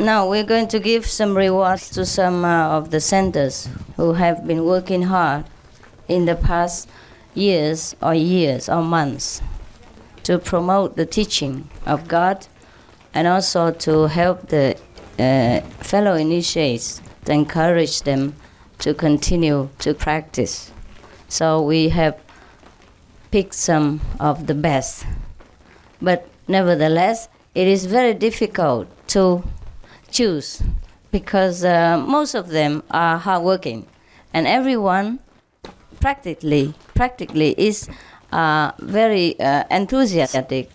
Now we're going to give some rewards to some of the centers who have been working hard in the past years or months to promote the teaching of God and also to help the fellow initiates to encourage them to continue to practice. So we have picked some of the best. But nevertheless, it is very difficult to choose because most of them are hardworking, and everyone practically is very enthusiastic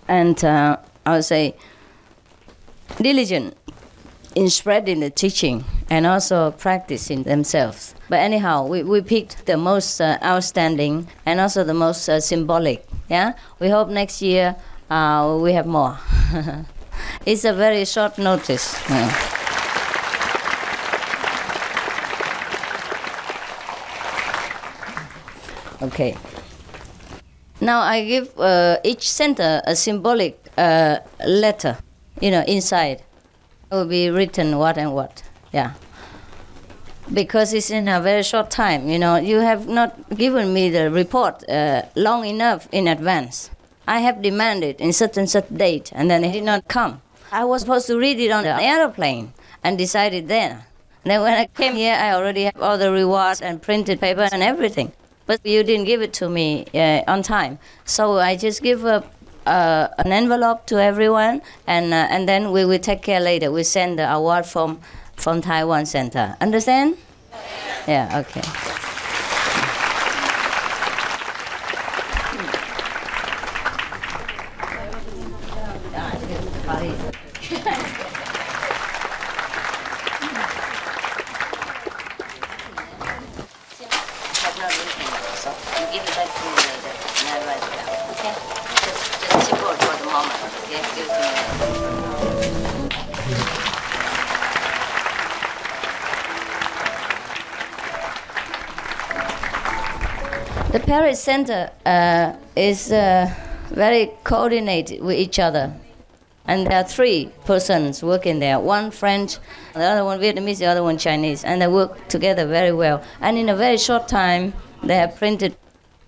and I would say diligent in spreading the teaching and also practicing themselves. But anyhow, we picked the most outstanding and also the most symbolic. Yeah, we hope next year we have more. It's a very short notice. Yeah. Okay. Now I give each center a symbolic letter, inside. It will be written what and what. Yeah. Because it's in a very short time, you have not given me the report long enough in advance. I have demanded in such and such date, and then it did not come. I was supposed to read it on the airplane and decide it then. And then when I came here, I already have all the rewards and printed paper and everything. But you didn't give it to me on time. So I just give an envelope to everyone, and then we will take care later. We send the award from Taiwan Center. Understand? Yeah, okay. The Paris Center is very coordinated with each other. And there are 3 persons working there, one French, the other one Vietnamese, the other one Chinese, and they work together very well. And in a very short time, they have printed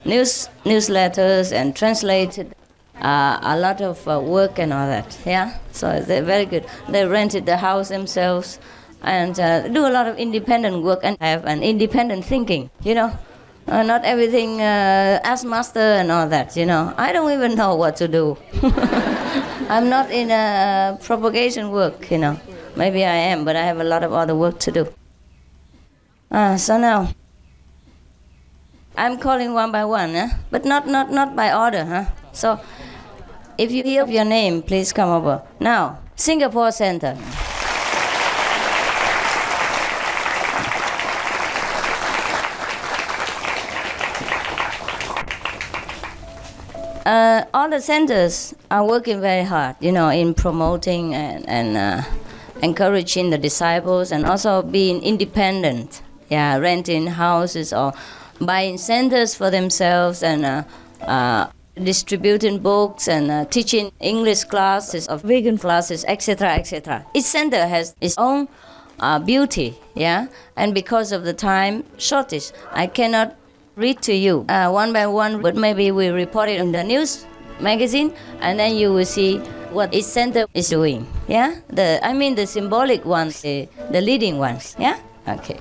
newsletters and translated a lot of work and all that, yeah? So they're very good. They rented the house themselves and do a lot of independent work and have an independent thinking, not everything as master and all that, I don't even know what to do. I'm not in propagation work, Maybe I am, but I have a lot of other work to do. So now, I'm calling one by one, but not by order, huh? So, if you hear your name, please come over. Now, Singapore Center. All the centers are working very hard, in promoting and encouraging the disciples and also being independent, renting houses or buying centers for themselves and distributing books and teaching English classes or vegan classes, etc., etc. Each center has its own beauty, and because of the time shortage, I cannot read to you one by one, but maybe we report it in the news magazine, and then you will see what each center is doing. Yeah, the symbolic ones, the leading ones. Yeah, okay.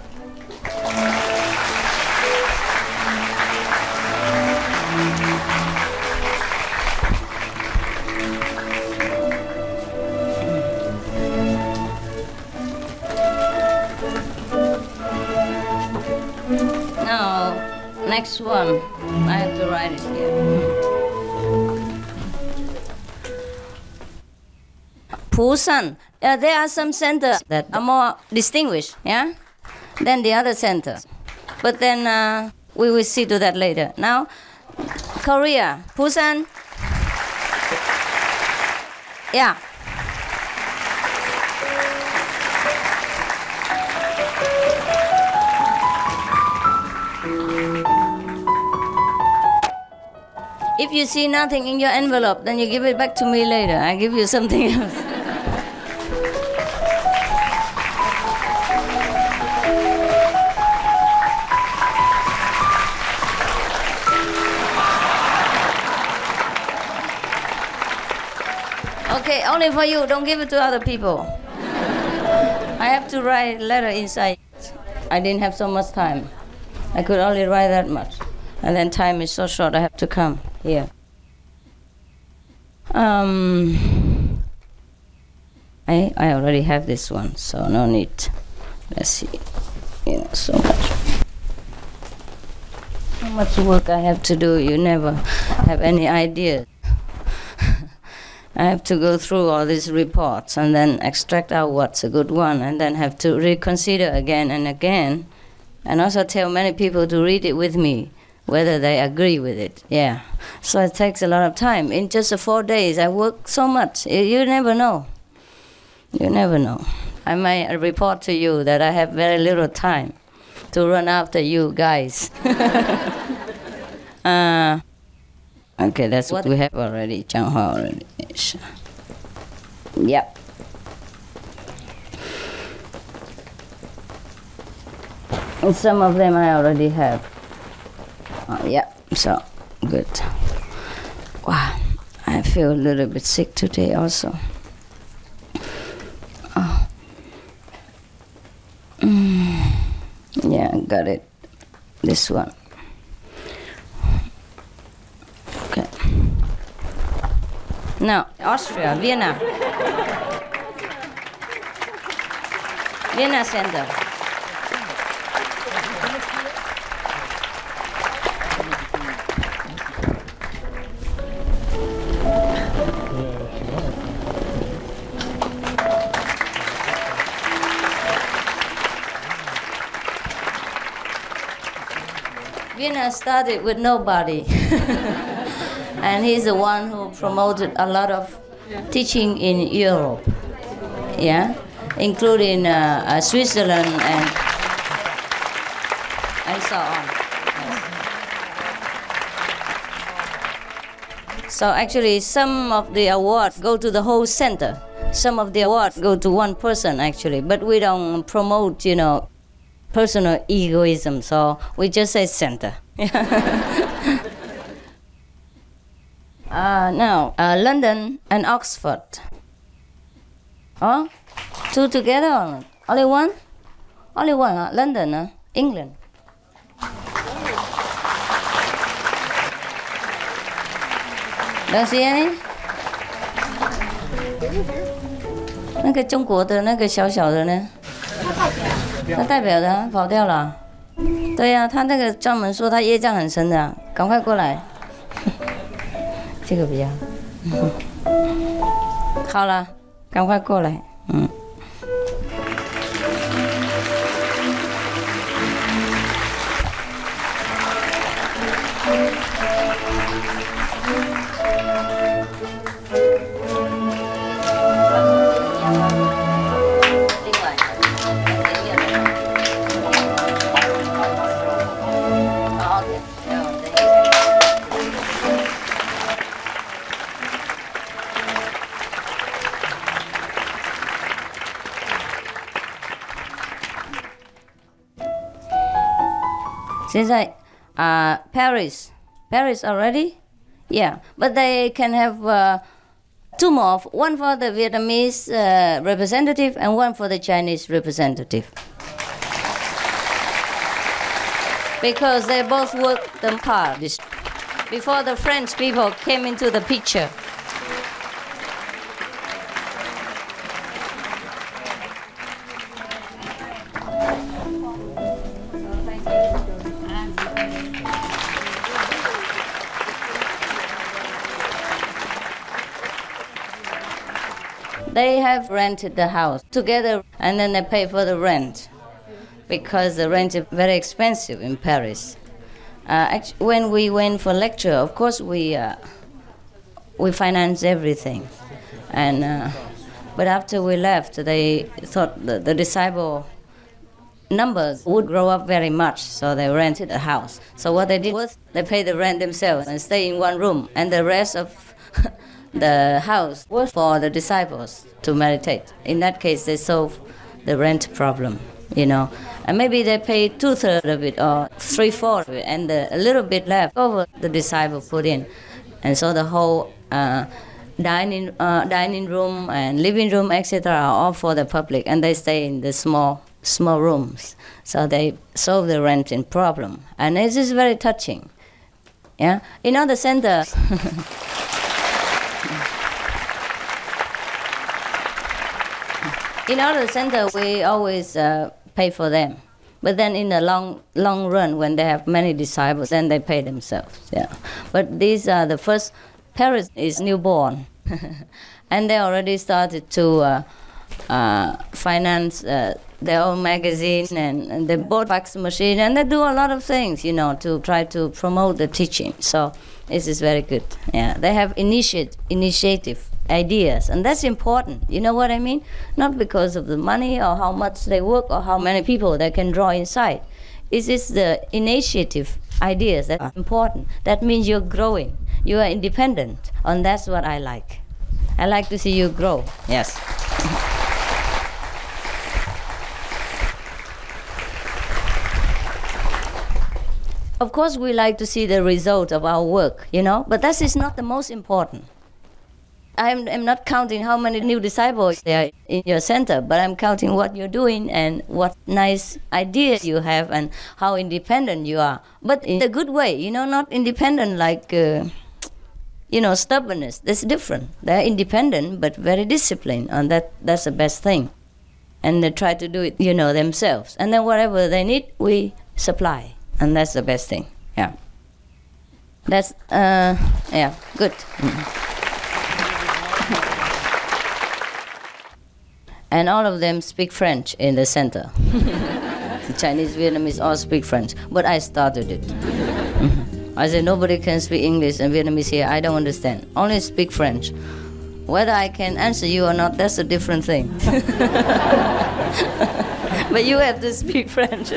Now, next one, I have to write it here. Pusan. There are some centers that are more distinguished, than the other centers. But then we will see to that later. Now, Korea, Pusan. Yeah. If you see nothing in your envelope, then you give it back to me later. I give you something else. Okay, only for you. Don't give it to other people. I have to write letter inside. I didn't have so much time. I could only write that much. And then time is so short, I have to come here. I already have this one, so no need. Let's see. So much. How much work I have to do, you never have any idea. I have to go through all these reports and then extract out what's a good one and then have to reconsider again and again and also tell many people to read it with me, whether they agree with it. Yeah. So it takes a lot of time. In just 4 days, I work so much. You never know. You never know. I might report to you that I have very little time to run after you guys. Okay, that's what we have already. Changhua already. Yep. And some of them I already have. Yep, so good. Wow, I feel a little bit sick today also. Oh. Yeah, got it. This one. Okay. Now, Austria, Vienna. Vienna Center. Vienna started with nobody. And he's the one who promoted a lot of teaching in Europe, yeah, including Switzerland and so on. So actually, some of the awards go to the whole center. Some of the awards go to one person actually, but we don't promote, personal egoism. So we just say center. Now, London and Oxford. Oh, two together or not? Only one? Only one, London, England. Don't see any? 那个中国的那个小小的呢？他代表的跑掉了。对呀，他那个专门说他业障很深的，赶快过来。这个不要。好了，赶快过来。现在Paris already? Yeah, but they can have two more, one for the Vietnamese representative and one for the Chinese representative. Because they both worked them hard before the French people came into the picture. They have rented the house together and then they pay for the rent because the rent is very expensive in Paris. When we went for lecture, of course we finance everything. But after we left, they thought the disciple numbers would grow up very much, so they rented a house. So what they did was they paid the rent themselves and stay in one room, and the rest of the house was for the disciples to meditate. In that case, they solved the rent problem, And maybe they pay 2/3 of it or 3/4 of it, and a little bit left over the disciple put in. And so the whole dining room and living room, etc., are all for the public, and they stay in the small rooms. So they solve the renting problem, and it is very touching. Yeah, in other centers. In other centers, we always pay for them. But then in the long run, when they have many disciples, then they pay themselves. Yeah. But these are the first, Paris is newborn. And they already started to finance their own magazine, and they bought fax machine, and they do a lot of things, to try to promote the teaching. So this is very good. Yeah. They have initiative ideas, and that's important. You know what I mean? Not because of the money or how much they work or how many people they can draw inside. It is the initiative ideas that are important. That means you're growing. You are independent, and that's what I like. I like to see you grow. Yes. Of course, we like to see the result of our work, but that is not the most important. I'm not counting how many new disciples there are in your center, but I'm counting what you're doing and what nice ideas you have and how independent you are. But in a good way, not independent like, stubbornness. That's different. They're independent but very disciplined, and that's the best thing. And they try to do it, themselves. And then whatever they need, we supply. And that's the best thing. Yeah. That's, good. And all of them speak French in the center. Chinese, Vietnamese, all speak French. But I started it. I said, nobody can speak English and Vietnamese here. I don't understand. Only speak French. Whether I can answer you or not, that's a different thing. But you have to speak French.